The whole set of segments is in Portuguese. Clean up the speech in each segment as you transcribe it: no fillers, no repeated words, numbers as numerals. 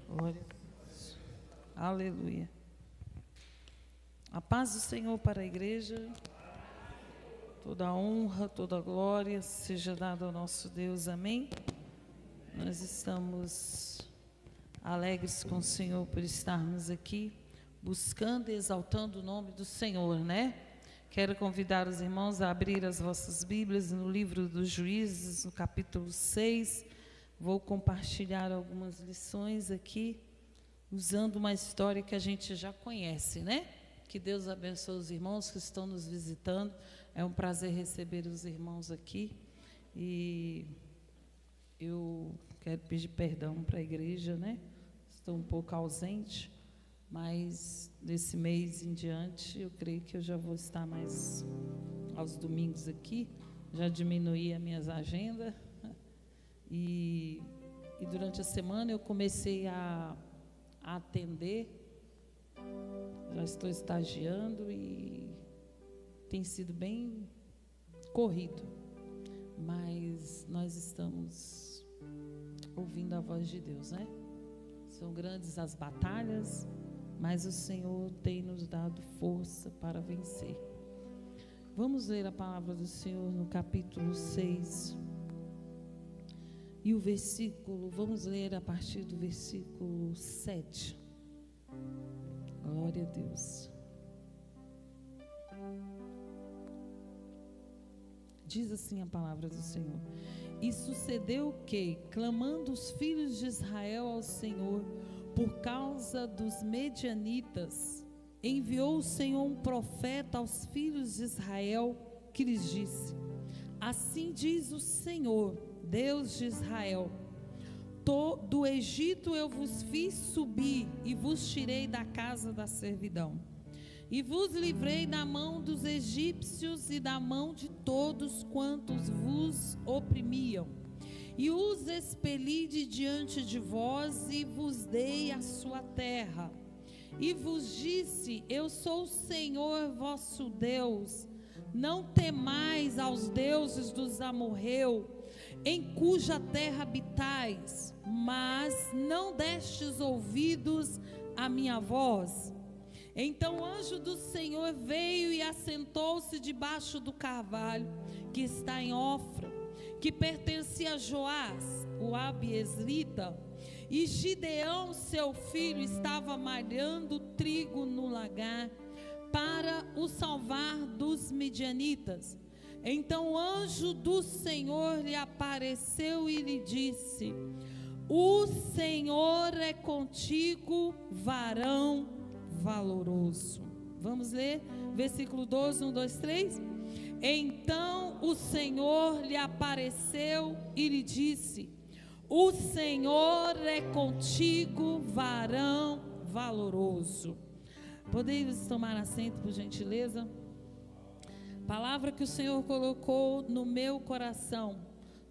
Glória a Deus. Aleluia. A paz do Senhor para a igreja. Toda a honra, toda a glória seja dada ao nosso Deus. Amém? Nós estamos alegres com o Senhor por estarmos aqui, buscando e exaltando o nome do Senhor, né? Quero convidar os irmãos a abrir as vossas Bíblias no livro dos Juízes, no capítulo 6. Vou compartilhar algumas lições aqui, usando uma história que a gente já conhece, né? Que Deus abençoe os irmãos que estão nos visitando. É um prazer receber os irmãos aqui. E eu quero pedir perdão para a igreja, né? Estou um pouco ausente, mas desse mês em diante, eu creio que eu já vou estar mais aos domingos aqui. Já diminuí as minhas agendas. E durante a semana eu comecei a atender. Já estou estagiando e tem sido bem corrido, mas nós estamos ouvindo a voz de Deus, né? São grandes as batalhas, mas o Senhor tem nos dado força para vencer. Vamos ler a palavra do Senhor no capítulo 6. E o versículo, vamos ler a partir do versículo 7. Glória a Deus. Diz assim a palavra do Senhor: E sucedeu que, clamando os filhos de Israel ao Senhor por causa dos medianitas, enviou o Senhor um profeta aos filhos de Israel, que lhes disse: Assim diz o Senhor, Deus de Israel: do Egito eu vos fiz subir e vos tirei da casa da servidão, e vos livrei da mão dos egípcios e da mão de todos quantos vos oprimiam, e os expeli de diante de vós e vos dei a sua terra, e vos disse: Eu sou o Senhor vosso Deus, não temais aos deuses dos amorreus, em cuja terra habitais, mas não destes ouvidos à minha voz. Então o anjo do Senhor veio e assentou-se debaixo do carvalho que está em Ofra, que pertencia a Joás, o abiezrita, e Gideão, seu filho, estava malhando trigo no lagar para o salvar dos midianitas. Então o anjo do Senhor lhe apareceu e lhe disse: O Senhor é contigo, varão valoroso. Vamos ler versículo 12, 1, 2, 3. Então o Senhor lhe apareceu e lhe disse: O Senhor é contigo, varão valoroso. Podemos tomar assento, por gentileza? Palavra que o Senhor colocou no meu coração: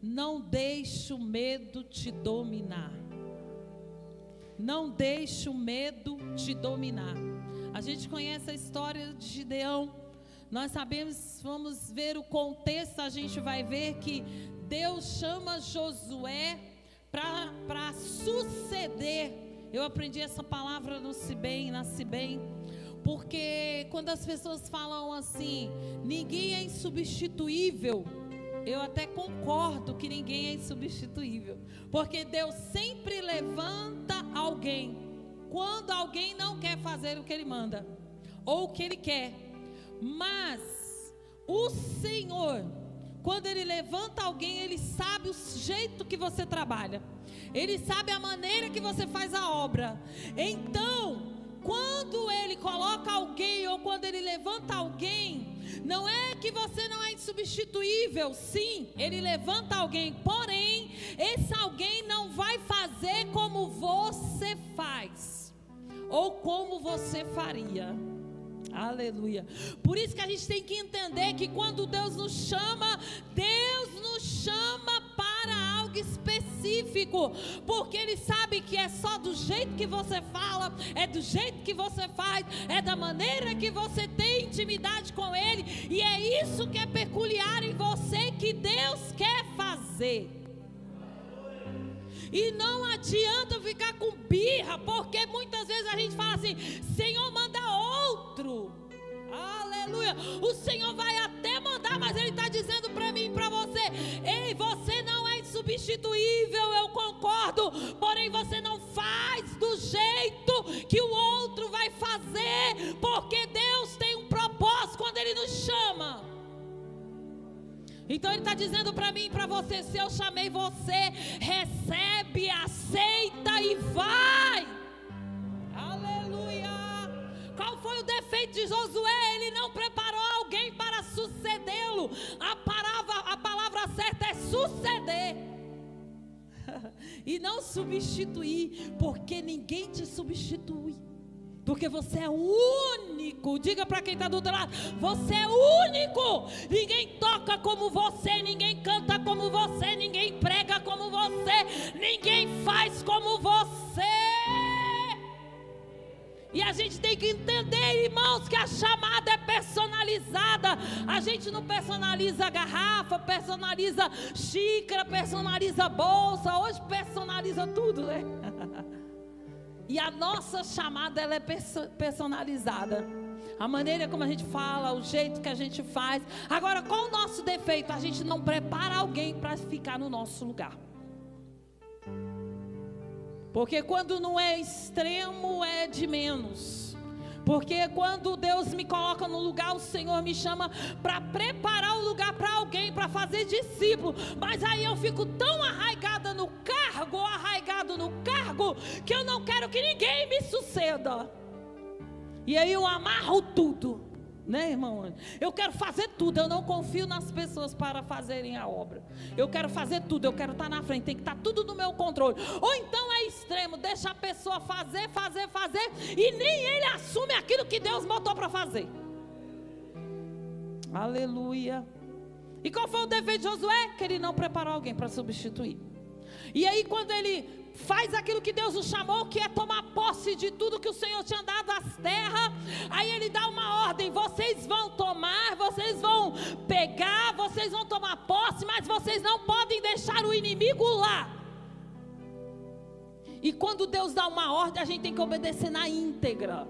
não deixe o medo te dominar. Não deixe o medo te dominar. A gente conhece a história de Gideão. Nós sabemos, vamos ver o contexto, a gente vai ver que Deus chama Josué para suceder. Eu aprendi essa palavra no Cibem, na Cibem. Porque quando as pessoas falam assim, ninguém é insubstituível, eu até concordo que ninguém é insubstituível, porque Deus sempre levanta alguém, quando alguém não quer fazer o que Ele manda, ou o que Ele quer. Mas o Senhor, quando Ele levanta alguém, Ele sabe o jeito que você trabalha, Ele sabe a maneira que você faz a obra. Então, quando Ele coloca alguém, ou quando Ele levanta alguém, não é que você não é insubstituível. Sim, Ele levanta alguém, porém, esse alguém não vai fazer como você faz, ou como você faria. Aleluia. Por isso que a gente tem que entender que quando Deus nos chama para algo específico, porque Ele sabe que é só do jeito que você fala, é do jeito que você faz, é da maneira que você tem intimidade com Ele, e é isso que é peculiar em você que Deus quer fazer. E não adianta ficar com birra, porque muitas vezes a gente fala assim: Senhor, manda outro. Aleluia. O Senhor vai até mandar, mas Ele está dizendo para mim e para você: ei, você não é insubstituível, eu concordo, porém você não faz do jeito que o outro vai fazer, porque Deus tem um propósito quando Ele nos chama. Então Ele está dizendo para mim e para você: se eu chamei você, recebe, aceita e vai. Aleluia. Qual foi o defeito de Josué? Ele não preparou alguém para sucedê-lo. A palavra certa é suceder e não substituir, porque ninguém te substitui, porque você é único. Diga para quem está do outro lado: você é único. Ninguém toca como você, ninguém canta como você, ninguém prega como você, ninguém faz como você. E a gente tem que entender, irmãos, que a chamada é personalizada. A gente não personaliza garrafa, personaliza xícara, personaliza bolsa. Hoje personaliza tudo, né? E a nossa chamada, ela é personalizada. A maneira como a gente fala, o jeito que a gente faz. Agora, qual o nosso defeito? A gente não prepara alguém para ficar no nosso lugar. Porque quando não é extremo, é de menos. Porque quando Deus me coloca no lugar, o Senhor me chama para preparar o lugar para alguém, para fazer discípulo. Mas aí eu fico tão arraigada no cargo, arraigado no cargo, que eu não quero que ninguém me suceda. E aí eu amarro tudo, né, irmão? Eu quero fazer tudo, eu não confio nas pessoas para fazerem a obra. Eu quero fazer tudo, eu quero estar na frente, tem que estar tudo no meu controle. Ou então é extremo, deixa a pessoa fazer, e nem ele assume aquilo que Deus botou para fazer. Aleluia. E qual foi o defeito de Josué? Que ele não preparou alguém para substituir. E aí quando ele faz aquilo que Deus o chamou, que é tomar posse de tudo que o Senhor tinha dado às terras, aí Ele dá uma ordem: vocês vão tomar, vocês vão pegar, vocês vão tomar posse, mas vocês não podem deixar o inimigo lá. E quando Deus dá uma ordem, a gente tem que obedecer na íntegra.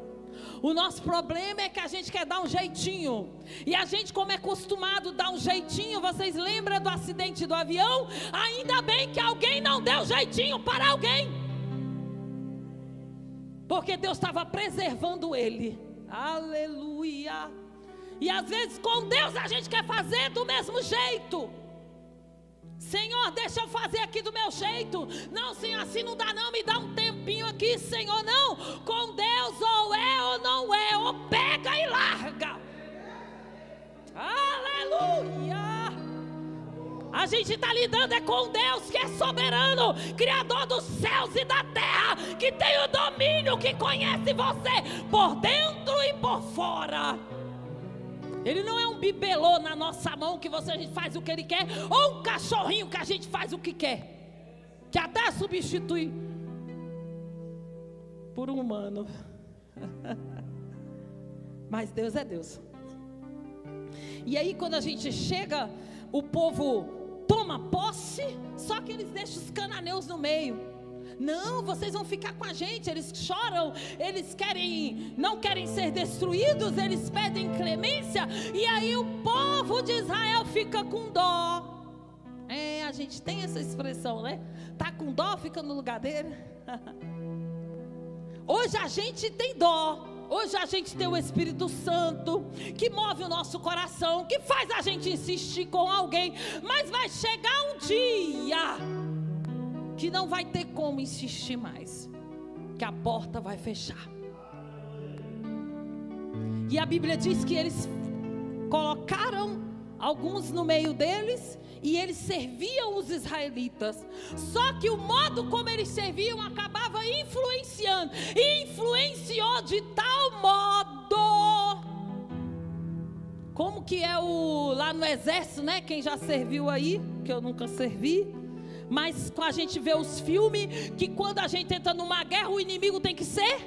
O nosso problema é que a gente quer dar um jeitinho. E a gente, como é acostumado a dar um jeitinho, vocês lembram do acidente do avião? Ainda bem que alguém não deu jeitinho para alguém, porque Deus estava preservando ele. Aleluia. E às vezes com Deus a gente quer fazer do mesmo jeito. Senhor, deixa eu fazer aqui do meu jeito. Não, Senhor, assim não dá não, me dá um tempinho aqui, Senhor. Não, com Deus ou é ou não é, ou pega e larga. Aleluia. A gente está lidando é com Deus, que é soberano, Criador dos céus e da terra, que tem o domínio, que conhece você por dentro e por fora. Ele não é um bibelô na nossa mão que a gente faz o que Ele quer, ou um cachorrinho que a gente faz o que quer, que até substitui por um humano. Mas Deus é Deus. E aí quando a gente chega, o povo toma posse, só que eles deixam os cananeus no meio. Não, vocês vão ficar com a gente. Eles choram, eles não querem ser destruídos, eles pedem clemência. E aí o povo de Israel fica com dó. A gente tem essa expressão, né? Tá com dó, fica no lugar dele. Hoje a gente tem dó. Hoje a gente tem o Espírito Santo, que move o nosso coração, que faz a gente insistir com alguém. Mas vai chegar um dia que não vai ter como insistir mais, que a porta vai fechar. E a Bíblia diz que eles colocaram alguns no meio deles, e eles serviam os israelitas. Só que o modo como eles serviam acabava influenciando, e influenciou de tal modo, como que é lá no exército, né? Quem já serviu aí, que eu nunca servi, mas a gente vê os filmes, que quando a gente entra numa guerra, o inimigo tem que ser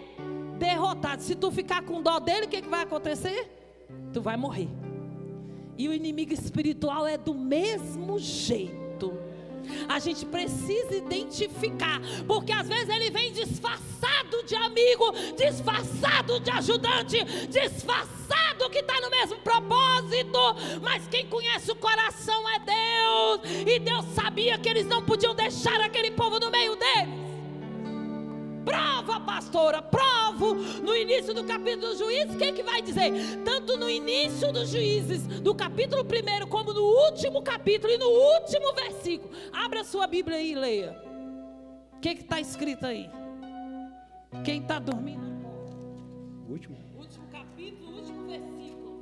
derrotado. Se tu ficar com dó dele, o que vai acontecer? Tu vai morrer. E o inimigo espiritual é do mesmo jeito. A gente precisa identificar, porque às vezes ele vem disfarçado de amigo, disfarçado de ajudante, disfarçado que está no mesmo propósito, mas quem conhece o coração é Deus, e Deus sabia que eles não podiam deixar aquele povo no meio deles. Prova, pastora, provo. No início do capítulo dos Juízes, o que vai dizer? Tanto no início dos Juízes, do capítulo 1, como no último capítulo e no último versículo. Abra a sua Bíblia aí e leia. O que está escrito aí? Quem está dormindo? Último capítulo, último versículo.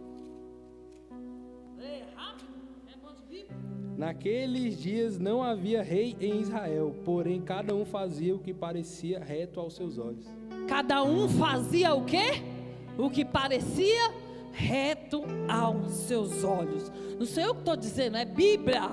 Leia rápido. Responde Bíblia. Naqueles dias não havia rei em Israel, porém cada um fazia o que parecia reto aos seus olhos. Cada um fazia o quê? O que parecia reto aos seus olhos. Não sou eu que estou dizendo, é Bíblia.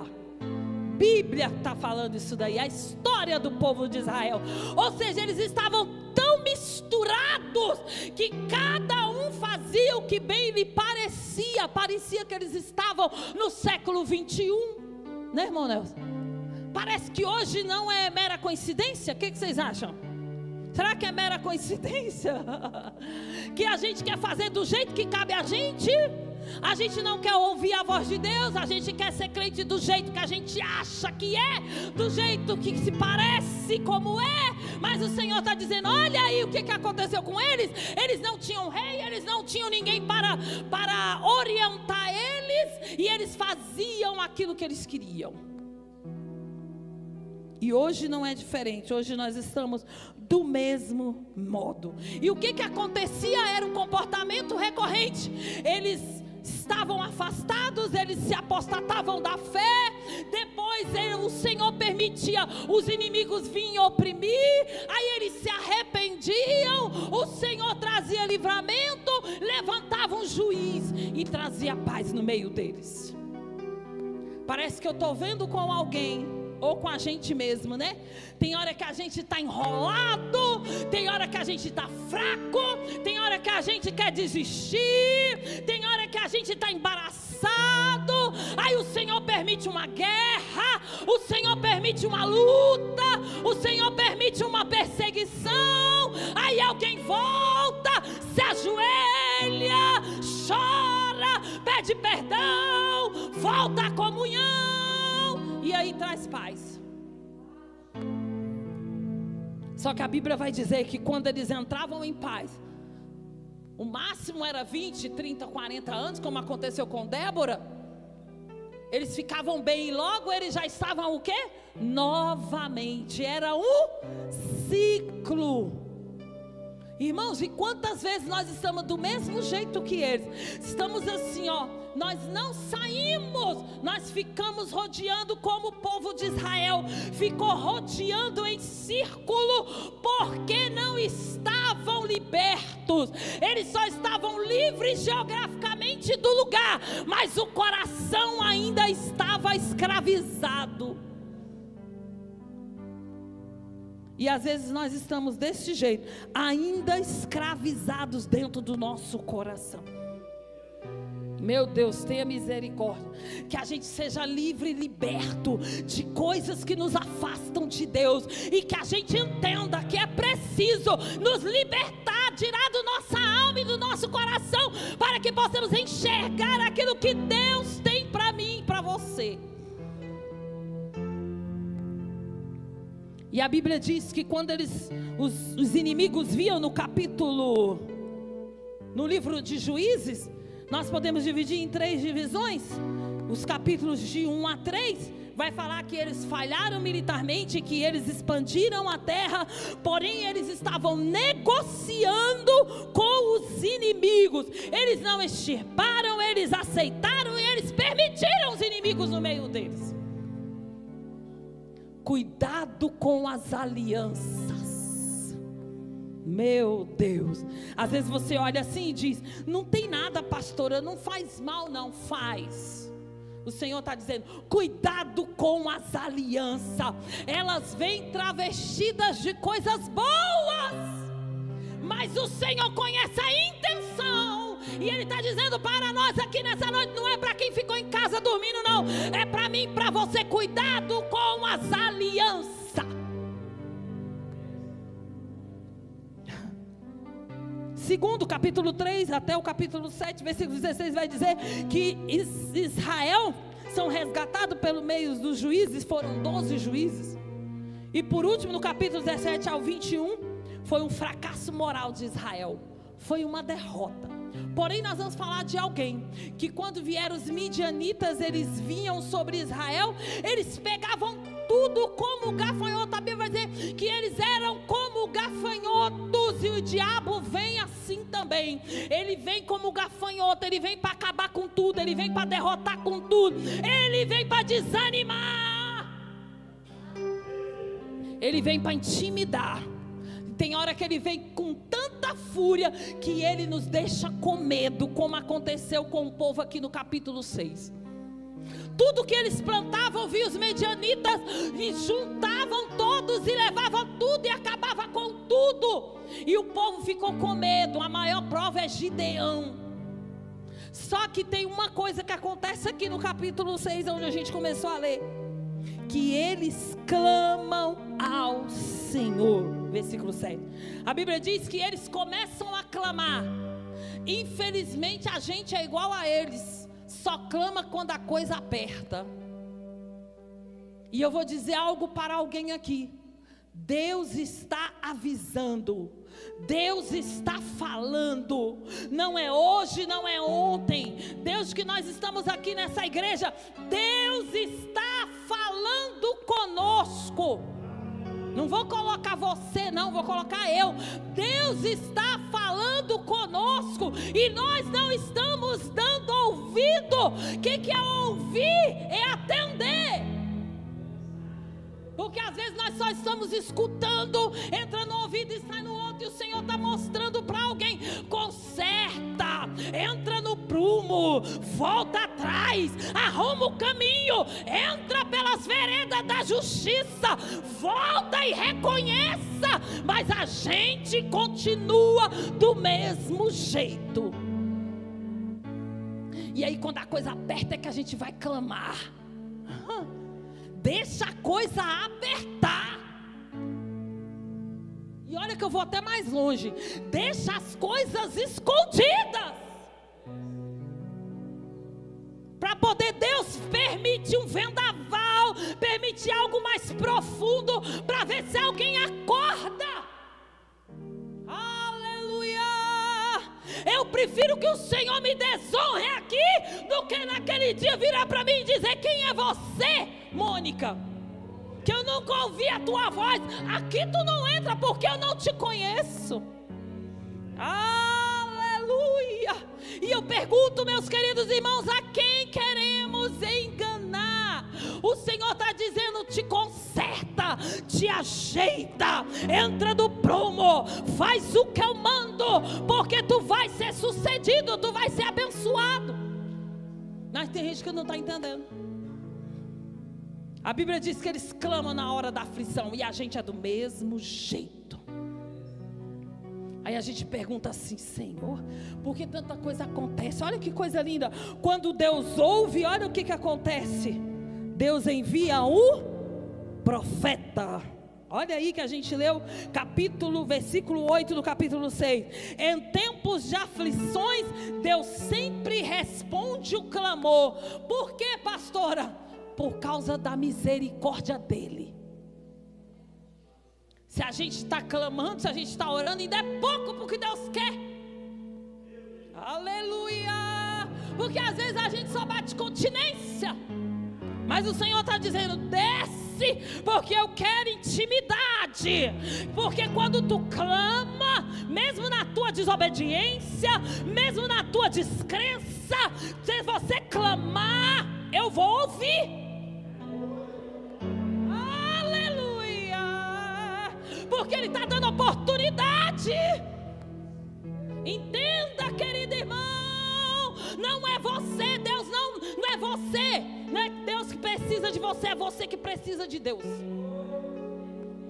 Bíblia está falando isso daí, a história do povo de Israel. Ou seja, eles estavam tão misturados que cada um fazia o que bem lhe parecia. Parecia que eles estavam no século 21. Né, irmão Nelson? Parece que hoje não é mera coincidência. O que vocês acham? Será que é mera coincidência? Que a gente quer fazer do jeito que cabe a gente? A gente não quer ouvir a voz de Deus, a gente quer ser crente do jeito que a gente acha que é, do jeito que se parece como é, mas o Senhor está dizendo, olha aí o que aconteceu com eles. Eles não tinham rei, eles não tinham ninguém para orientar eles, e eles faziam aquilo que eles queriam. E hoje não é diferente, hoje nós estamos do mesmo modo. E o que acontecia era um comportamento recorrente. Eles estavam afastados, eles se apostatavam da fé. Depois o Senhor permitia os inimigos virem oprimir, aí eles se arrependiam, o Senhor trazia livramento, levantava um juiz e trazia paz no meio deles. Parece que eu estou vendo com alguém, ou com a gente mesmo, né? Tem hora que a gente está enrolado, tem hora que a gente está fraco, tem hora que a gente quer desistir, tem hora que a gente está embaraçado. Aí o Senhor permite uma guerra, o Senhor permite uma luta, o Senhor permite uma perseguição. Aí alguém volta, se ajoelha, chora, pede perdão, volta à comunhão, e aí traz paz. Só que a Bíblia vai dizer que quando eles entravam em paz, o máximo era 20, 30, 40 anos, como aconteceu com Débora. Eles ficavam bem e logo eles já estavam o quê? Novamente. Era um ciclo. Irmãos, e quantas vezes nós estamos do mesmo jeito que eles? Estamos assim, ó, nós não saímos, nós ficamos rodeando como o povo de Israel ficou rodeando em círculo, porque não estavam libertos. Eles só estavam livres geograficamente do lugar, mas o coração ainda estava escravizado. E às vezes nós estamos desse jeito, ainda escravizados dentro do nosso coração. Meu Deus, tenha misericórdia. Que a gente seja livre e liberto de coisas que nos afastam de Deus. E que a gente entenda que é preciso nos libertar, tirar da nossa alma e do nosso coração, para que possamos enxergar aquilo que Deus tem para mim e para você. E a Bíblia diz que quando os inimigos viam no livro de Juízes, nós podemos dividir em 3 divisões. Os capítulos de 1 a 3 vai falar que eles falharam militarmente, que eles expandiram a terra, porém eles estavam negociando com os inimigos. Eles não extirparam, eles aceitaram e eles permitiram os inimigos no meio deles. Cuidado com as alianças. Meu Deus. Às vezes você olha assim e diz: não tem nada, pastora, não faz mal. Não faz. O Senhor está dizendo: cuidado com as alianças. Elas vêm travestidas de coisas boas, mas o Senhor conhece a intenção. E Ele está dizendo para nós aqui nessa noite, não é para quem ficou em casa dormindo não, é para mim e para você. Cuidado com as alianças. Segundo capítulo 3 até o capítulo 7, versículo 16, vai dizer que Israel são resgatados pelo meio dos juízes, foram 12 juízes. E por último, no capítulo 17 ao 21, foi um fracasso moral de Israel, foi uma derrota. Porém, nós vamos falar de alguém que quando vieram os midianitas, eles vinham sobre Israel, eles pegavam tudo como gafanhoto. A Bíblia vai dizer que eles eram como gafanhotos, e o diabo vem assim também. Ele vem como gafanhoto, ele vem para acabar com tudo, ele vem para derrotar com tudo, ele vem para desanimar, ele vem para intimidar. Tem hora que ele vem com tanta fúria que ele nos deixa com medo, como aconteceu com o povo aqui no capítulo 6. Tudo que eles plantavam, vinham os medianitas e juntavam todos e levavam tudo e acabava com tudo. E o povo ficou com medo. A maior prova é Gideão. Só que tem uma coisa que acontece aqui no capítulo 6, onde a gente começou a ler, que eles clamam ao Senhor. Versículo 7. A Bíblia diz que eles começam a clamar. Infelizmente a gente é igual a eles, só clama quando a coisa aperta. E eu vou dizer algo para alguém aqui. Deus está avisando, Deus está falando, não é hoje, não é ontem. Deus que nós estamos aqui nessa igreja, Deus está falando conosco. Não vou colocar você não, vou colocar eu. Deus está falando conosco e nós não estamos dando ouvido. O que é ouvir? É atender. Porque às vezes nós só estamos escutando, entra no ouvido e sai no outro, e o Senhor está mostrando para alguém: conserta, entra no prumo, volta atrás, arruma o caminho, entra pelas veredas da justiça, volta e reconheça. Mas a gente continua do mesmo jeito. E aí quando a coisa aperta é que a gente vai clamar. Deixa a coisa apertar. E olha que eu vou até mais longe. Deixa as coisas escondidas, para poder Deus permitir um vendaval, permitir algo mais profundo, para ver se alguém acorda. Aleluia. Eu prefiro que o Senhor me desonre aqui do que naquele dia virar para mim e dizer: quem é você, Mônica? Que eu nunca ouvi a tua voz. Aqui tu não entra porque eu não te conheço. Aleluia. E eu pergunto, meus queridos irmãos, a quem queremos enganar? O Senhor está dizendo: te conserta, te ajeita, entra no prumo, faz o que eu mando, porque tu vai ser sucedido, tu vai ser abençoado. Mas tem gente que não está entendendo. A Bíblia diz que eles clamam na hora da aflição, e a gente é do mesmo jeito. Aí a gente pergunta assim: Senhor, por que tanta coisa acontece? Olha que coisa linda. Quando Deus ouve, olha o que acontece. Deus envia um profeta. Olha aí que a gente leu versículo 8 do capítulo 6. Em tempos de aflições, Deus sempre responde o clamor. Por quê, pastora? Por causa da misericórdia dele. Se a gente está clamando, se a gente está orando, ainda é pouco porque Deus quer. Aleluia. Porque às vezes a gente só bate continência, mas o Senhor está dizendo: desce, porque eu quero intimidade. Porque quando tu clama, mesmo na tua desobediência, mesmo na tua descrença, se você clamar, eu vou ouvir. Porque Ele está dando oportunidade. Entenda, querido irmão, não é você, Deus não é você, não é Deus que precisa de você, é você que precisa de Deus.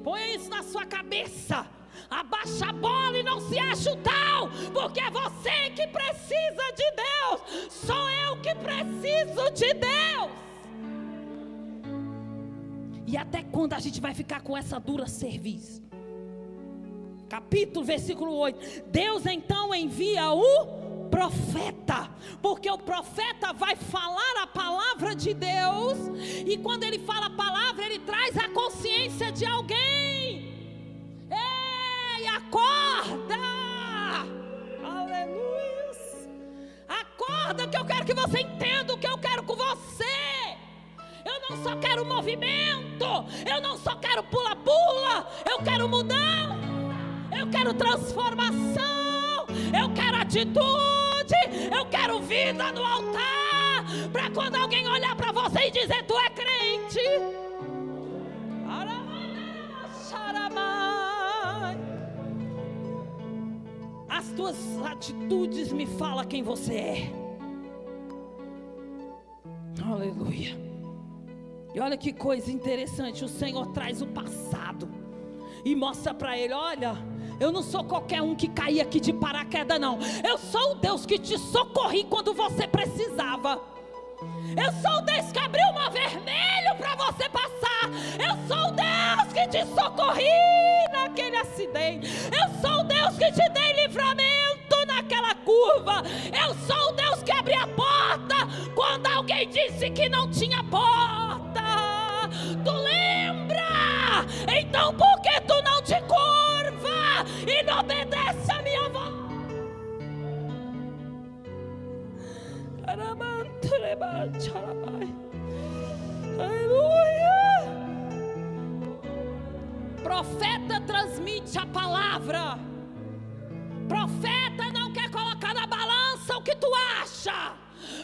Põe isso na sua cabeça, abaixa a bola e não se acha o tal, porque é você que precisa de Deus, sou eu que preciso de Deus. E até quando a gente vai ficar com essa dura cerviz? Capítulo, versículo 8. Deus então envia o profeta, porque o profeta vai falar a palavra de Deus, e quando ele fala a palavra, ele traz a consciência de alguém. Ei, acorda! Aleluia! Acorda, que eu quero que você entenda o que eu quero com você. Eu não só quero movimento, eu não só quero pula-pula, eu quero mudança, eu quero transformação, eu quero atitude, eu quero vida no altar, para quando alguém olhar para você e dizer: tu é crente. As tuas atitudes me falam quem você é. Aleluia. E olha que coisa interessante, o Senhor traz o passado e mostra para ele: olha, eu não sou qualquer um que caía aqui de paraquedas, não. Eu sou o Deus que te socorri quando você precisava. Eu sou o Deus que abriu o mar vermelho para você passar. Eu sou o Deus que te socorri naquele acidente. Eu sou o Deus que te dei livramento naquela curva. Eu sou o Deus que abri a porta quando alguém disse que não tinha porta. Tu lembra? Então por que tu não te curva e não obedece a minha voz? Aleluia. Profeta transmite a palavra. Profeta não quer colocar na balança o que tu acha.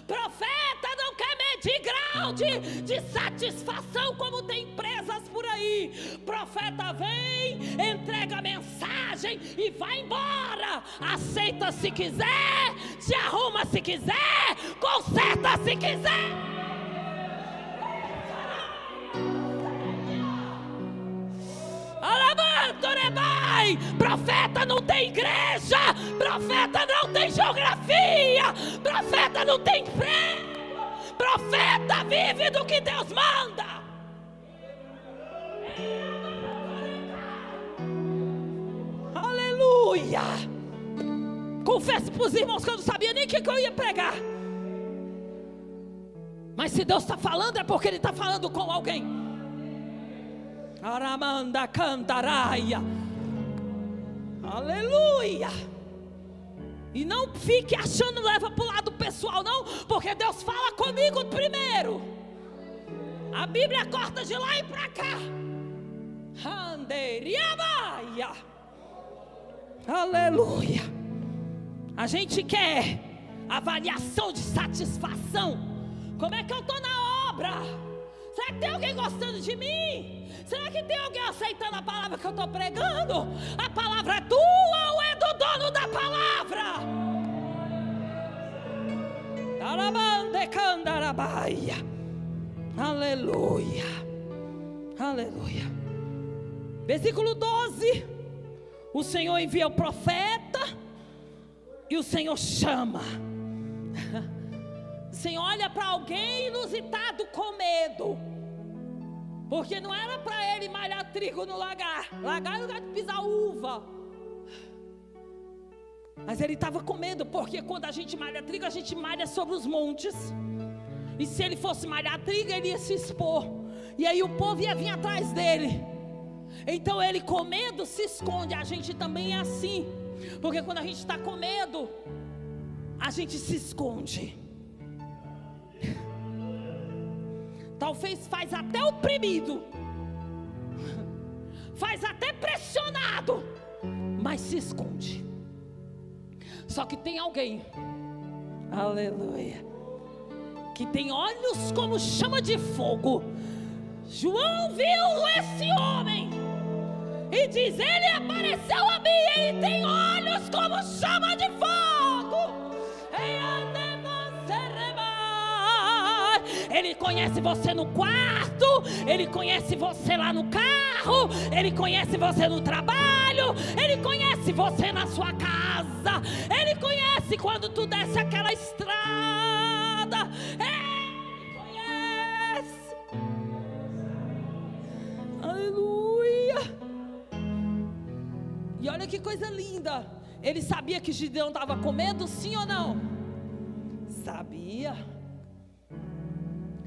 Profeta não quer medir grau de satisfação como tem empresas por aí. Profeta vem, entrega a mensagem e vai embora. Aceita se quiser, se arruma se quiser, conserta se quiser. Profeta não tem igreja, profeta não tem geografia, profeta não tem emprego, profeta vive do que Deus manda. Aleluia. Confesso para os irmãos que eu não sabia nem o que eu ia pregar, mas se Deus está falando é porque Ele está falando com alguém. Aramanda cantaraia. Aleluia. E não fique achando, leva para o lado pessoal não, porque Deus fala comigo primeiro. A Bíblia corta de lá e para cá. Aleluia. A gente quer avaliação de satisfação. Como é que eu estou na obra? Será que tem alguém gostando de mim? Será que tem alguém aceitando a palavra que eu estou pregando? A palavra é tua ou é do dono da palavra? Aleluia. Aleluia. Versículo 12. O Senhor envia o profeta e o Senhor chama. O Senhor olha para alguém inusitado com medo, porque não era para ele malhar trigo no lagar. Lagar é lugar de pisar uva. Mas ele estava com medo, porque quando a gente malha trigo, a gente malha sobre os montes. E se ele fosse malhar trigo, ele ia se expor. E aí o povo ia vir atrás dele. Então ele com medo se esconde. A gente também é assim. Porque quando a gente está com medo, a gente se esconde. Talvez faz até oprimido, faz até pressionado, mas se esconde. Só que tem alguém, aleluia, que tem olhos como chama de fogo. João viu esse homem e diz: ele apareceu a mim, ele tem olhos como chama de fogo. Ele conhece você no quarto, ele conhece você lá no carro, ele conhece você no trabalho, trabalho, Ele conhece você na sua casa, Ele conhece quando tu desce aquela estrada, Ele conhece. Aleluia. E olha que coisa linda, ele sabia que Gideão estava com medo, sim ou não? Sabia.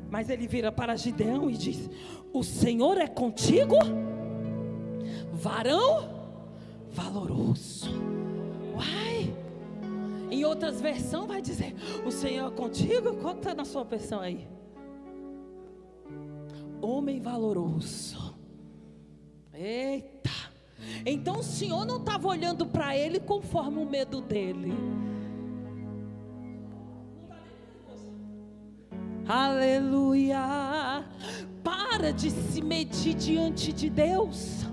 Mas ele vira para Gideão e diz: o Senhor é contigo, varão valoroso. Uai. Em outras versões vai dizer: o Senhor é contigo. Qual está na sua versão aí? Homem valoroso. Eita. Então o Senhor não estava olhando para ele conforme o medo dele. Aleluia. Para de se medir diante de Deus.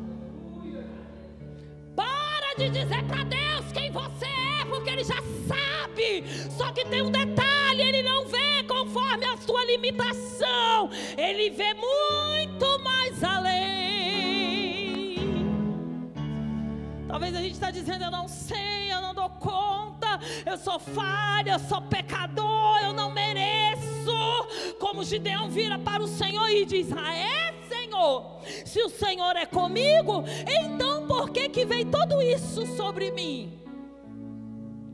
Para de dizer para Deus quem você é, porque Ele já sabe. Só que tem um detalhe: Ele não vê conforme a sua limitação, Ele vê muito mais além. Talvez a gente está dizendo: eu não sei, eu não dou conta, eu sou falha, eu sou pecador, eu não mereço. Como Gideão vira para o Senhor e diz: ah é, Senhor? Se o Senhor é comigo, então por que que veio tudo isso sobre mim?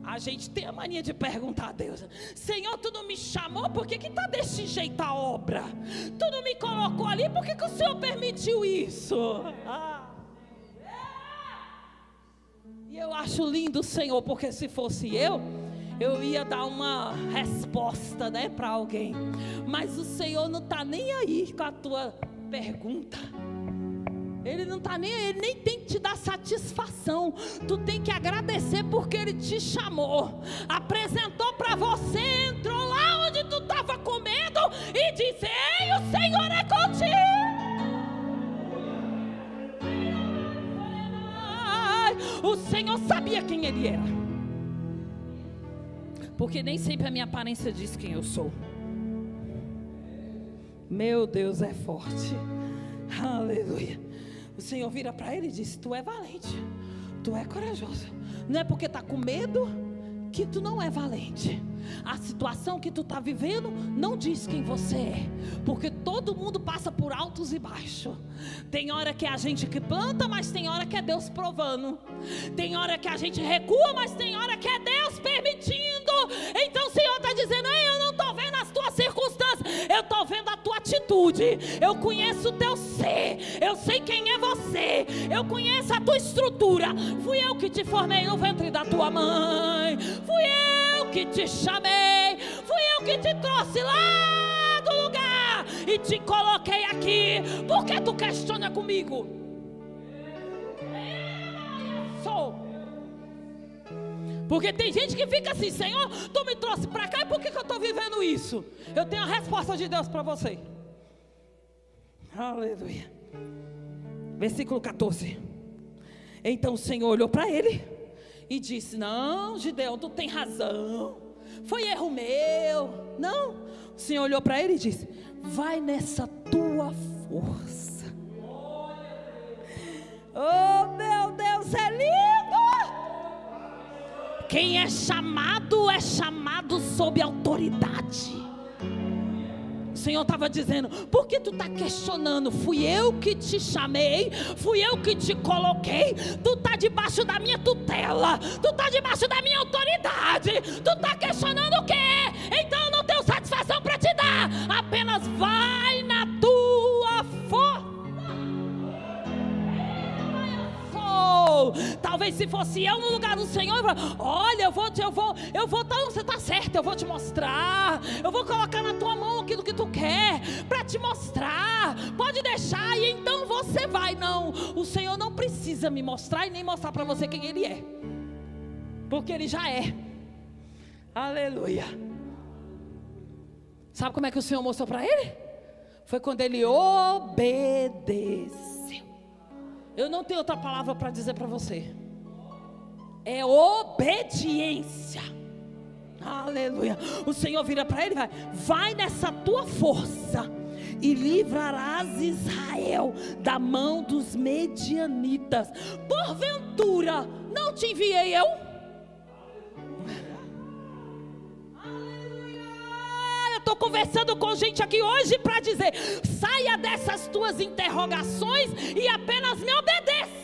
A gente tem a mania de perguntar a Deus: Senhor, tu não me chamou, por que que está desse jeito a obra? Tu não me colocou ali, por que que o Senhor permitiu isso? E eu acho lindo, Senhor, porque se fosse eu ia dar uma resposta, né, para alguém. Mas o Senhor não está nem aí com a tua pergunta. Ele não está nem aí, Ele nem tem que te dar satisfação. Tu tem que agradecer porque Ele te chamou, apresentou para você, entrou lá onde tu estava com medo e disse: ei, o Senhor é contigo. O Senhor sabia quem Ele era, porque nem sempre a minha aparência diz quem eu sou. Meu Deus é forte. Aleluia. O Senhor vira para ele e diz: tu é valente, tu é corajoso. Não é porque está com medo que tu não é valente. A situação que tu está vivendo não diz quem você é, porque todo mundo passa por altos e baixos. Tem hora que é a gente que planta, mas tem hora que é Deus provando. Tem hora que a gente recua, mas tem hora que é Deus permitindo. Então o Senhor está dizendo: ei, eu não estou vendo as tuas circunstâncias, eu estou vendo a tua atitude. Eu conheço o teu ser, eu sei quem é você, eu conheço a tua estrutura. Fui eu que te formei no ventre da tua mãe, fui eu que te chamei, fui eu que te trouxe lá do lugar e te coloquei aqui. Por que tu questiona comigo? Sou. Porque tem gente que fica assim: Senhor, tu me trouxe para cá, e por que eu estou vivendo isso? Eu tenho a resposta de Deus para você. Aleluia. Versículo 14. Então o Senhor olhou para ele e disse: não, Gideão, tu tem razão, foi erro meu. Não, o Senhor olhou para ele e disse: vai nessa tua força. Oh meu Deus, é lindo. Quem é chamado sob autoridade. O Senhor estava dizendo: por que tu está questionando? Fui eu que te chamei, fui eu que te coloquei. Tu está debaixo da minha tutela, tu está debaixo da minha autoridade. Tu está questionando o quê? Então eu não tenho satisfação para te dar. Apenas vai na tua força. Talvez se fosse eu no lugar do Senhor, eu falo: olha, eu vou, você está certo, eu vou te mostrar, eu vou colocar na tua mão aquilo que tu quer, para te mostrar, pode deixar, e então você vai. Não, o Senhor não precisa me mostrar e nem mostrar para você quem Ele é, porque Ele já é. Aleluia. Sabe como é que o Senhor mostrou para ele? Foi quando ele obedeceu. Eu não tenho outra palavra para dizer para você. É obediência. Aleluia. O Senhor vira para ele e vai nessa tua força, e livrarás Israel da mão dos medianitas. Porventura não te enviei eu? Eu estou conversando com gente aqui hoje para dizer: saia dessas tuas interrogações e apenas me obedeça.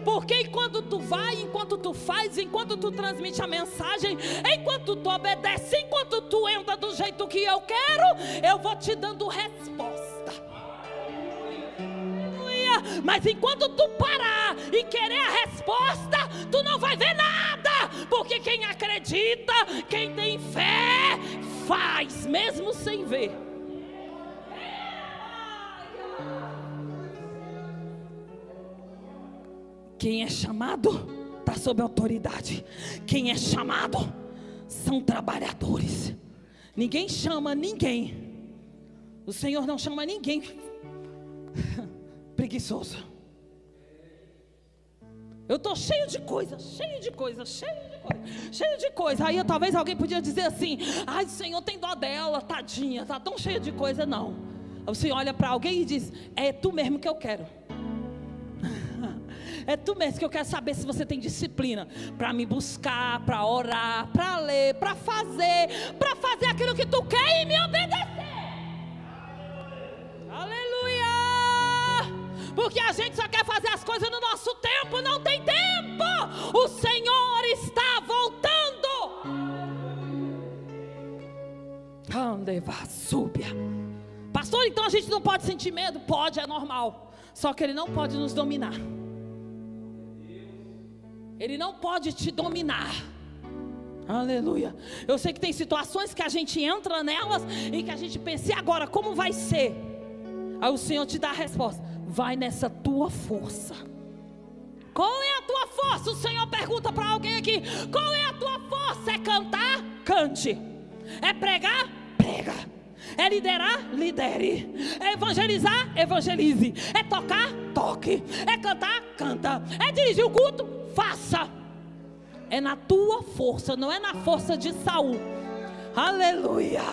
Porque enquanto tu vai, enquanto tu faz, enquanto tu transmite a mensagem, enquanto tu obedece, enquanto tu entra do jeito que eu quero, eu vou te dando resposta. Mas enquanto tu parar e querer a resposta, tu não vai ver nada. Porque quem acredita, quem tem fé, faz mesmo sem ver. Quem é chamado está sob autoridade. Quem é chamado são trabalhadores. Ninguém chama ninguém. O Senhor não chama ninguém preguiçoso. Eu estou cheio de coisa. Aí talvez alguém podia dizer assim: ai, Senhor, tem dó dela, tadinha, está tão cheia de coisa. Não. O Senhor olha para alguém e diz: é tu mesmo que eu quero. É tu mesmo que eu quero saber se você tem disciplina para me buscar, para orar, para ler, para fazer aquilo que tu quer e me obedecer. Aleluia! Porque a gente só quer fazer as coisas no nosso tempo, não tem tempo. O Senhor está voltando. Pastor, então a gente não pode sentir medo? Pode, é normal. Só que Ele não pode nos dominar. Ele não pode te dominar. Aleluia. Eu sei que tem situações que a gente entra nelas e que a gente pensa: e agora, como vai ser? Aí o Senhor te dá a resposta: vai nessa tua força. Qual é a tua força? O Senhor pergunta para alguém aqui: qual é a tua força? É cantar? Cante. É pregar? Prega. É liderar? Lidere. É evangelizar? Evangelize. É tocar? Toque. É cantar? Canta. É dirigir o culto? Faça. É na tua força, não é na força de Saul. Aleluia.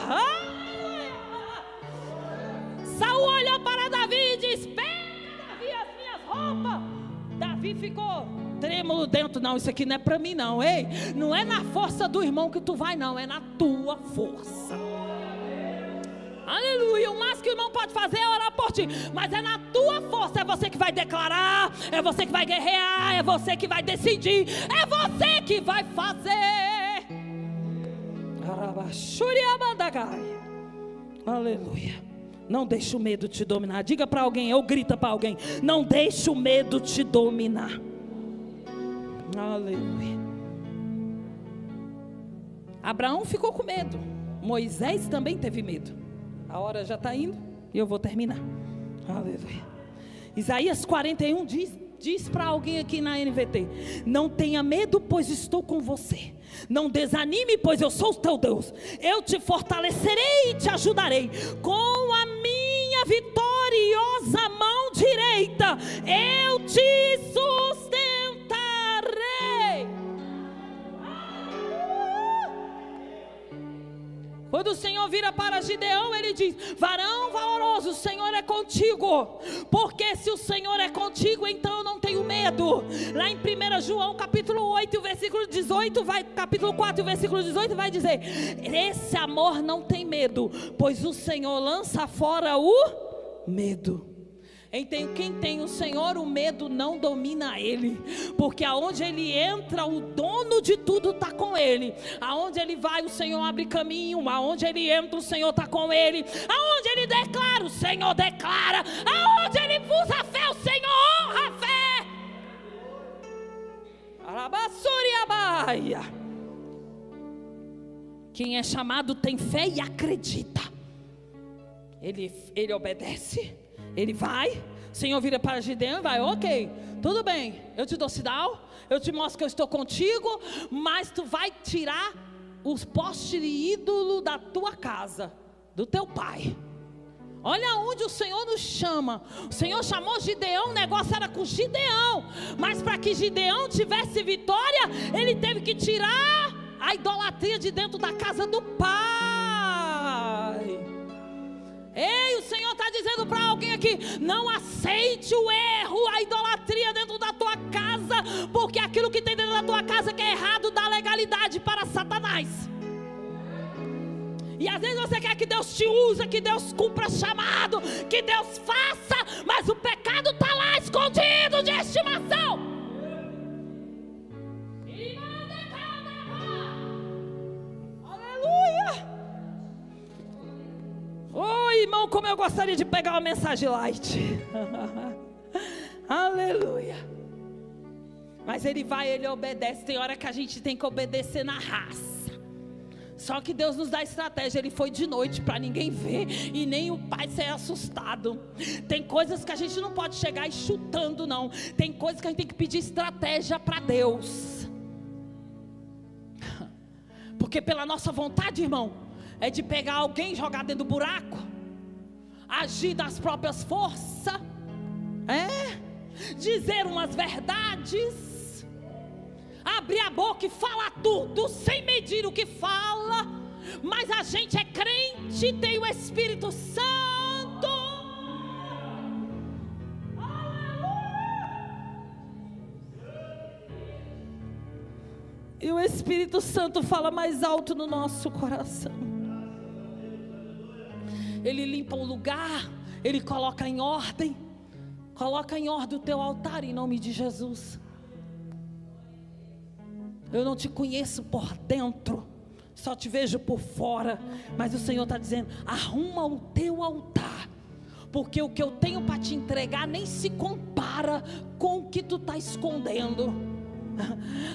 Saul olhou para Davi e disse: pega, Davi, as minhas roupas. Davi ficou trêmulo dentro: não, isso aqui não é para mim não. Ei, não é na força do irmão que tu vai, não, é na tua força. Aleluia. O mais que o irmão pode fazer é orar por ti, mas é na tua força. É você que vai declarar, é você que vai guerrear, é você que vai decidir, é você que vai fazer. Aleluia. Não deixe o medo te dominar. Diga para alguém, ou grita para alguém: não deixe o medo te dominar. Aleluia. Abraão ficou com medo. Moisés também teve medo. A hora já está indo e eu vou terminar. Aleluia. Isaías 41 diz para alguém aqui na NVT: não tenha medo, pois estou com você. Não desanime, pois eu sou o teu Deus. Eu te fortalecerei e te ajudarei. Com a minha vitoriosa mão direita eu te sustentarei. Quando o Senhor vira para Gideão, ele diz: varão valoroso, o Senhor é contigo. Porque se o Senhor é contigo, então eu não tenho medo. Lá em 1 João capítulo 8, o versículo 18, capítulo 4, o versículo 18 vai dizer: esse amor não tem medo, pois o Senhor lança fora o medo. Então quem tem o Senhor, o medo não domina ele, porque aonde ele entra, o dono de tudo está com ele. Aonde ele vai, o Senhor abre caminho. Aonde ele entra, o Senhor está com ele. Aonde ele declara, o Senhor declara. Aonde ele usa a fé, o Senhor honra a fé. Quem é chamado tem fé e acredita. Ele obedece. Ele vai, o Senhor vira para Gideão e vai: ok, tudo bem, eu te dou sinal, eu te mostro que eu estou contigo, mas tu vai tirar os postes de ídolo da tua casa, do teu pai. Olha onde o Senhor nos chama. O Senhor chamou Gideão, o negócio era com Gideão, mas para que Gideão tivesse vitória, ele teve que tirar a idolatria de dentro da casa do pai. Ei, o Senhor está dizendo para alguém aqui: não aceite o erro, a idolatria dentro da tua casa, porque aquilo que tem dentro da tua casa que é errado dá legalidade para Satanás. E às vezes você quer que Deus te use, que Deus cumpra chamado, que Deus faça, mas o pecado está lá escondido de estimação. Aleluia! Oh, irmão, como eu gostaria de pegar uma mensagem light. Aleluia. Mas ele vai, ele obedece. Tem hora que a gente tem que obedecer na raça. Só que Deus nos dá estratégia. Ele foi de noite para ninguém ver e nem o pai ser assustado. Tem coisas que a gente não pode chegar e chutando, não. Tem coisas que a gente tem que pedir estratégia para Deus. Porque pela nossa vontade, irmão, é de pegar alguém e jogar dentro do buraco, agir das próprias forças, dizer umas verdades, abrir a boca e falar tudo sem medir o que fala. Mas a gente é crente, tem o Espírito Santo. E o Espírito Santo fala mais alto no nosso coração. Ele limpa o lugar, ele coloca em ordem. Coloca em ordem o teu altar em nome de Jesus. Eu não te conheço por dentro, só te vejo por fora. Mas o Senhor está dizendo: arruma o teu altar, porque o que eu tenho para te entregar nem se compara com o que tu está escondendo.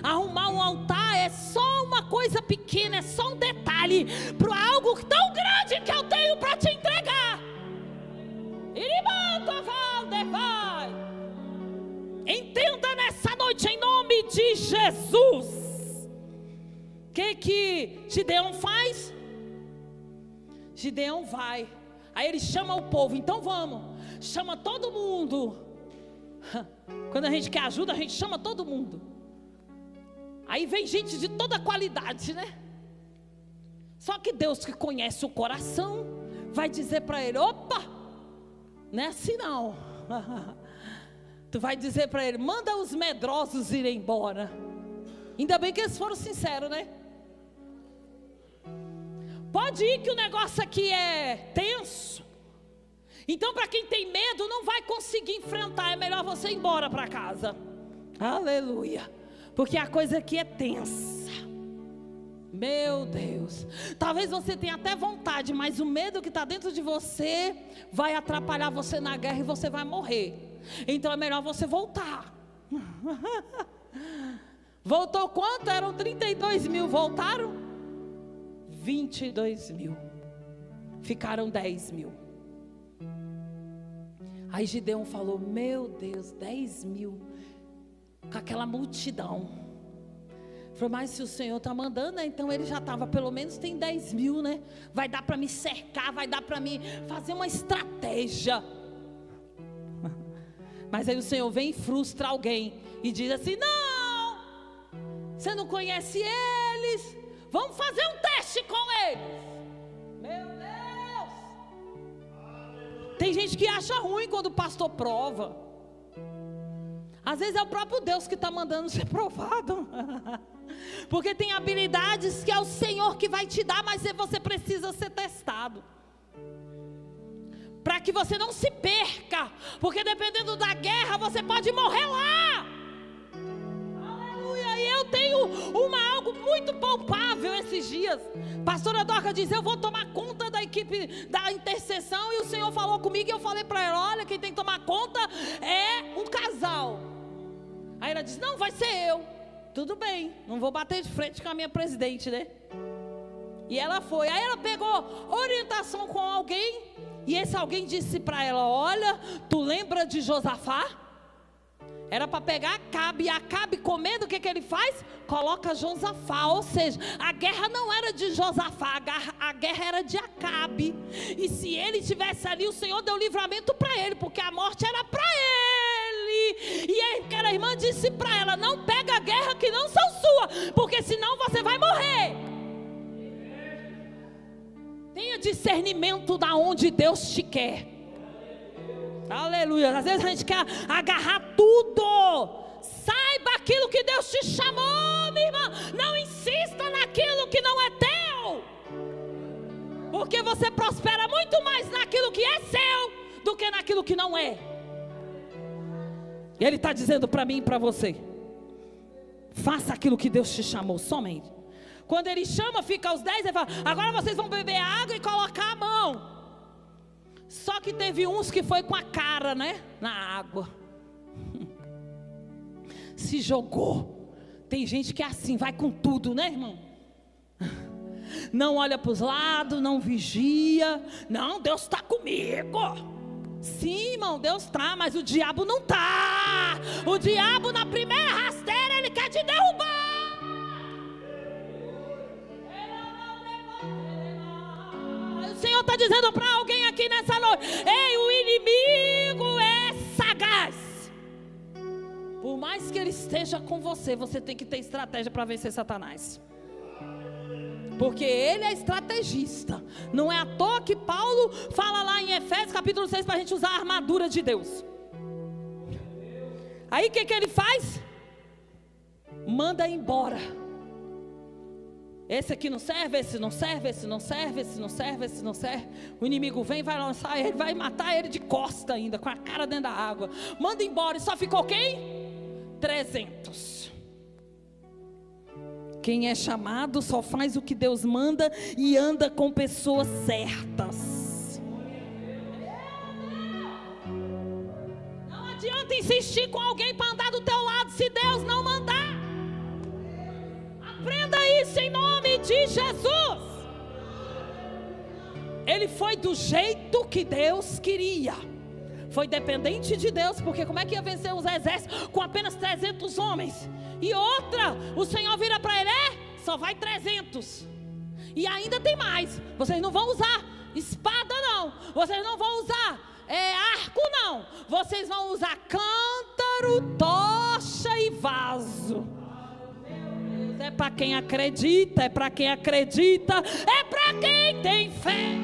Arrumar um altar é só uma coisa pequena, é só um detalhe para algo tão grande que eu tenho para te entregar. Entenda nessa noite em nome de Jesus. O que Gideão faz? Gideão vai, aí ele chama o povo. Então vamos, chama todo mundo. Quando a gente quer ajuda, a gente chama todo mundo. Aí vem gente de toda qualidade, né? Só que Deus, que conhece o coração, vai dizer para ele: opa, não é assim não. Tu vai dizer para ele: manda os medrosos ir embora. Ainda bem que eles foram sinceros, né? Pode ir que o negócio aqui é tenso. Então, para quem tem medo, não vai conseguir enfrentar. É melhor você ir embora para casa. Aleluia. Porque a coisa aqui é tensa. Meu Deus. Talvez você tenha até vontade, mas o medo que está dentro de você vai atrapalhar você na guerra e você vai morrer. Então é melhor você voltar. Voltou quanto? Eram 32 mil. Voltaram 22 mil. Ficaram 10 mil. Aí Gideão falou: meu Deus, 10 mil. Com aquela multidão. Falou: mas se o Senhor está mandando, né? Então ele já estava, pelo menos tem 10 mil, né? Vai dar para me cercar, vai dar para me fazer uma estratégia. Mas aí o Senhor vem e frustra alguém e diz assim: não, você não conhece eles, vamos fazer um teste com eles. Meu Deus. Tem gente que acha ruim quando o pastor prova. Às vezes é o próprio Deus que está mandando ser provado. Porque tem habilidades que é o Senhor que vai te dar, mas você precisa ser testado. Para que você não se perca. Porque dependendo da guerra, você pode morrer lá. Aleluia. E eu tenho algo muito palpável esses dias. Pastora Dorca diz: eu vou tomar conta da equipe da intercessão. E o Senhor falou comigo e eu falei para ela: olha, quem tem que tomar conta é um casal. Aí ela disse: não, vai ser eu. Tudo bem, não vou bater de frente com a minha presidente, né? E ela foi. Aí ela pegou orientação com alguém. E esse alguém disse para ela: olha, tu lembra de Josafá? Era para pegar Acabe. E Acabe, com medo, o que ele faz? Coloca Josafá. Ou seja, a guerra não era de Josafá, a guerra era de Acabe. E se ele estivesse ali, o Senhor deu livramento para ele, porque a morte era para ele. E aquela irmã disse para ela: não pega a guerra que não são sua, porque senão você vai morrer. Tenha discernimento discernimento da onde Deus te quer. Aleluia. Às vezes a gente quer agarrar tudo. Saiba aquilo que Deus te chamou, minha irmã. Não insista naquilo que não é teu, porque você prospera muito mais naquilo que é seu do que naquilo que não é. Ele está dizendo para mim e para você: faça aquilo que Deus te chamou somente. Quando Ele chama, fica aos 10, Ele fala: agora vocês vão beber água e colocar a mão. Só que teve uns que foi com a cara, né, na água, se jogou. Tem gente que é assim, vai com tudo, né, irmão? Não olha para os lados, não vigia. Não, Deus está comigo. Sim, irmão, Deus está, mas o diabo não está. O diabo na primeira rasteira ele quer te derrubar. O Senhor está dizendo para alguém aqui nessa noite: ei, o inimigo é sagaz. Por mais que ele esteja com você, você tem que ter estratégia para vencer Satanás. Porque ele é estrategista. Não é à toa que Paulo fala lá em Efésios capítulo 6 para a gente usar a armadura de Deus. Aí o que ele faz? Manda embora. Esse aqui não serve, esse não serve, esse não serve, esse não serve, esse não serve. O inimigo vem, vai lançar ele, vai matar ele de costa ainda, com a cara dentro da água. Manda embora. E só ficou quem? 300. Quem é chamado só faz o que Deus manda e anda com pessoas certas. Não adianta insistir com alguém para andar do teu lado se Deus não mandar. Aprenda isso em nome de Jesus. Ele foi do jeito que Deus queria. Foi dependente de Deus, porque como é que ia vencer os exércitos com apenas 300 homens? E outra, o Senhor vira para ele: só vai 300. E ainda tem mais. Vocês não vão usar espada não. Vocês não vão usar arco não. Vocês vão usar cântaro, tocha e vaso. É para quem acredita, é para quem acredita, é para quem tem fé.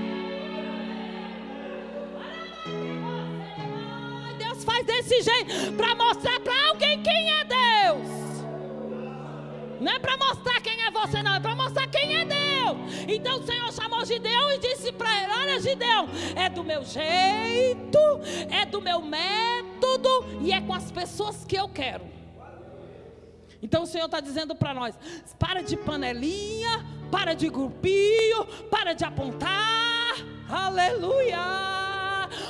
Deus faz desse jeito para mostrar para alguém quem é Deus. Não é para mostrar quem é você não, é para mostrar quem é Deus. Então o Senhor chamou Gideão e disse para ele: olha, Gideão, é do meu jeito, é do meu método e é com as pessoas que eu quero. Então o Senhor está dizendo para nós: para de panelinha, para de grupinho, para de apontar. Aleluia.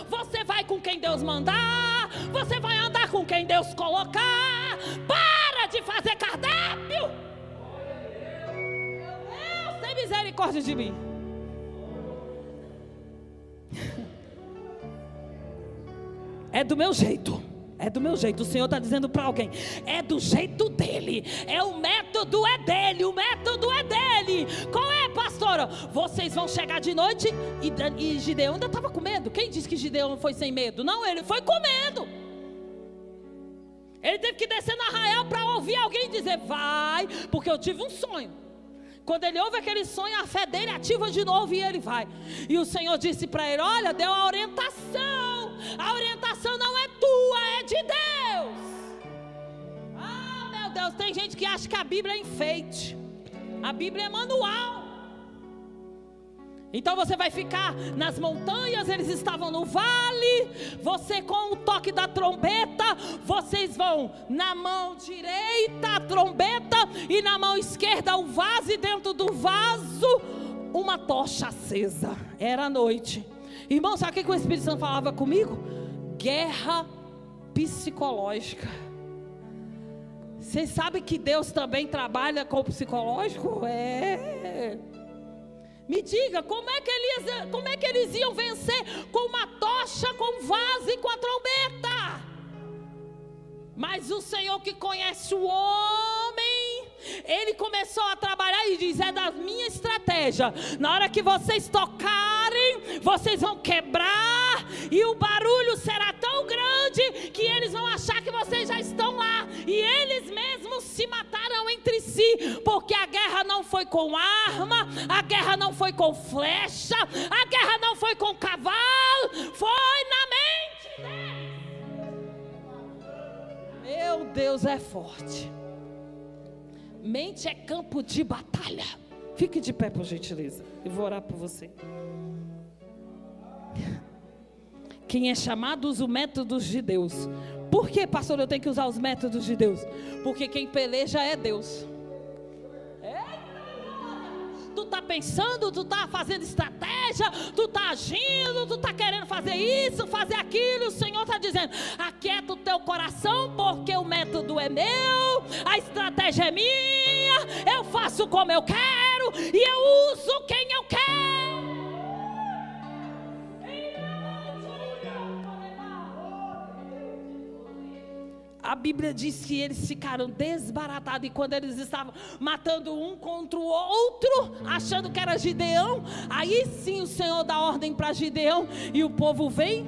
Você vai com quem Deus mandar, você vai andar com quem Deus colocar. Para de fazer cardápio. Deus tem misericórdia de mim. É do meu jeito. É do meu jeito. O Senhor está dizendo para alguém: é do jeito dele. É o método é dele. O método é dele. Qual é, pastora? Vocês vão chegar de noite e Gideão ainda estava com medo. Quem disse que Gideão foi sem medo? Não, ele foi com medo. Ele teve que descer no arraial para ouvir alguém dizer: vai, porque eu tive um sonho. Quando ele ouve aquele sonho, a fé dele ativa de novo e ele vai. E o Senhor disse para ele: olha, deu a orientação. A orientação não é tua, é de Deus. Ah, meu Deus, tem gente que acha que a Bíblia é enfeite. A Bíblia é manual. Então você vai ficar nas montanhas, eles estavam no vale. Você com o toque da trombeta, vocês vão na mão direita a trombeta e na mão esquerda o vaso, e dentro do vaso uma tocha acesa. Era noite. Irmão, sabe o que o Espírito Santo falava comigo? Guerra psicológica. Vocês sabem que Deus também trabalha com o psicológico? Me diga, como é que eles iam vencer com uma tocha, com um vaso e com a trombeta? Mas o Senhor que conhece o homem, Ele começou a trabalhar e diz: é da minha estratégia. Na hora que vocês tocarem, vocês vão quebrar, e o barulho será tão grande que eles vão achar que vocês já estão lá. E eles mesmos se mataram entre si, porque a guerra não foi com arma, a guerra não foi com flecha, a guerra não foi com cavalo, foi na mente deles. Meu Deus é forte. Mente é campo de batalha. Fique de pé, por gentileza. Eu vou orar por você. Quem é chamado usa os métodos de Deus. Por que, pastor, eu tenho que usar os métodos de Deus? Porque quem peleja é Deus. Tu está pensando, tu está fazendo estratégia, tu está agindo, tu está querendo fazer isso, fazer aquilo. O Senhor está dizendo: aquieta o teu coração, porque o método é meu, a estratégia é minha, eu faço como eu quero e eu uso quem eu quero. A Bíblia diz que eles ficaram desbaratados, e quando eles estavam matando um contra o outro, achando que era Gideão, aí sim o Senhor dá ordem para Gideão, e o povo vem,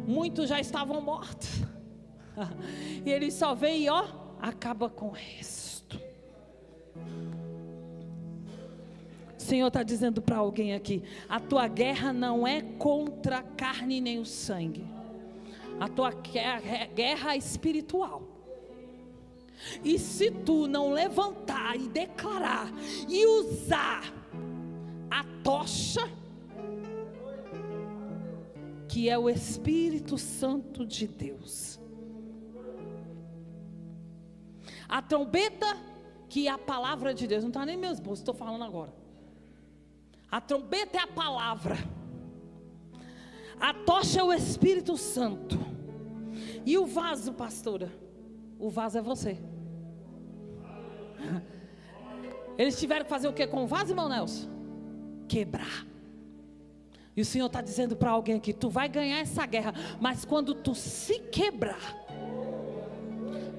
muitos já estavam mortos, e ele só vem e acaba com o resto. O Senhor está dizendo para alguém aqui: a tua guerra não é contra a carne nem o sangue, a tua guerra é espiritual. E se tu não levantar e declarar e usar a tocha, que é o Espírito Santo de Deus, a trombeta, que é a palavra de Deus, não está nem em meus bolsos, estou falando agora. A trombeta é a palavra, a tocha é o Espírito Santo, e o vaso, pastora, o vaso é você. Eles tiveram que fazer o que com o vaso, irmão Nelson? Quebrar. E o Senhor está dizendo para alguém aqui: tu vai ganhar essa guerra, mas quando tu se quebrar,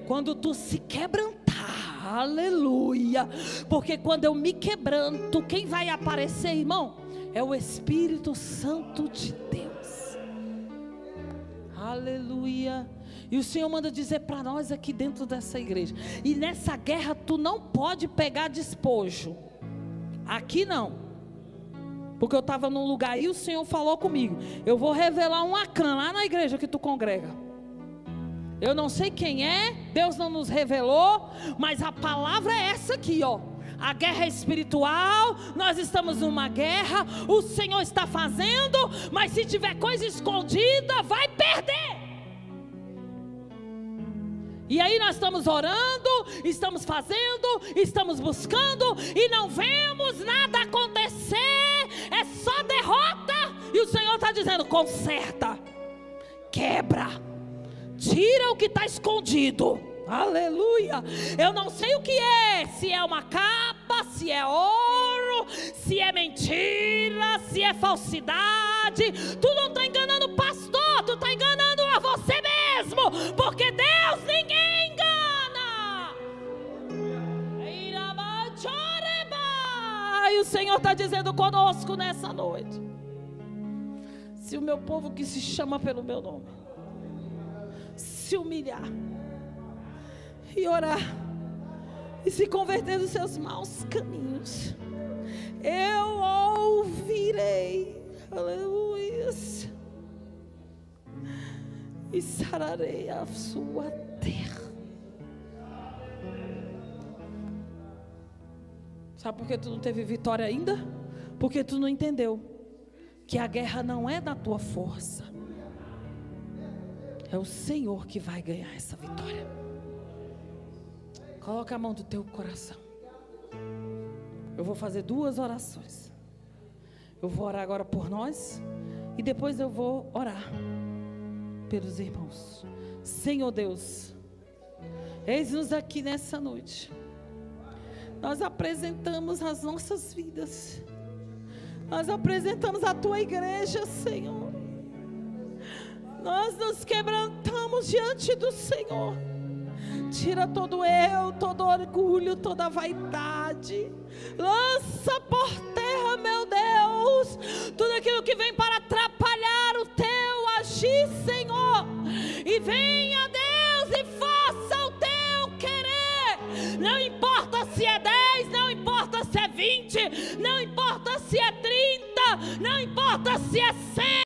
quando tu se quebrantar, aleluia, porque quando eu me quebranto, quem vai aparecer, irmão? É o Espírito Santo de Deus. Aleluia. E o Senhor manda dizer para nós aqui dentro dessa igreja: e nessa guerra tu não pode pegar despojo. Aqui não. Porque eu estava num lugar e o Senhor falou comigo: eu vou revelar um Acrã lá na igreja que tu congrega. Eu não sei quem é, Deus não nos revelou, mas a palavra é essa aqui, ó. A guerra é espiritual, nós estamos numa guerra, o Senhor está fazendo, mas se tiver coisa escondida, vai perder. E aí nós estamos orando, estamos fazendo, estamos buscando, e não vemos nada acontecer, é só derrota. E o Senhor está dizendo: conserta, quebra, tira o que está escondido. Aleluia. Eu não sei o que é, se é uma capa, se é ouro, se é mentira, se é falsidade. Tu não está enganando o pastor, tu está enganando a você mesmo, porque Deus ninguém engana. E o Senhor está dizendo conosco nessa noite: se o meu povo que se chama pelo meu nome se humilhar e orar e se converter dos seus maus caminhos, eu ouvirei, aleluia, e sararei a sua terra. Sabe por que tu não teve vitória ainda? Porque tu não entendeu que a guerra não é da tua força, é o Senhor que vai ganhar essa vitória. Coloca a mão do teu coração. Eu vou fazer 2 orações. Eu vou orar agora por nós, e depois eu vou orar pelos irmãos. Senhor Deus, eis-nos aqui nessa noite. Nós apresentamos as nossas vidas. Nós apresentamos a tua igreja, Senhor. Nós nos quebrantamos diante do Senhor. Tira todo eu, todo orgulho, toda vaidade. Lança por terra, meu Deus, tudo aquilo que vem para atrapalhar o teu agir, Senhor. E venha, Deus, e faça o teu querer. Não importa se é 10, não importa se é 20. importa se é 30, não importa se é 100.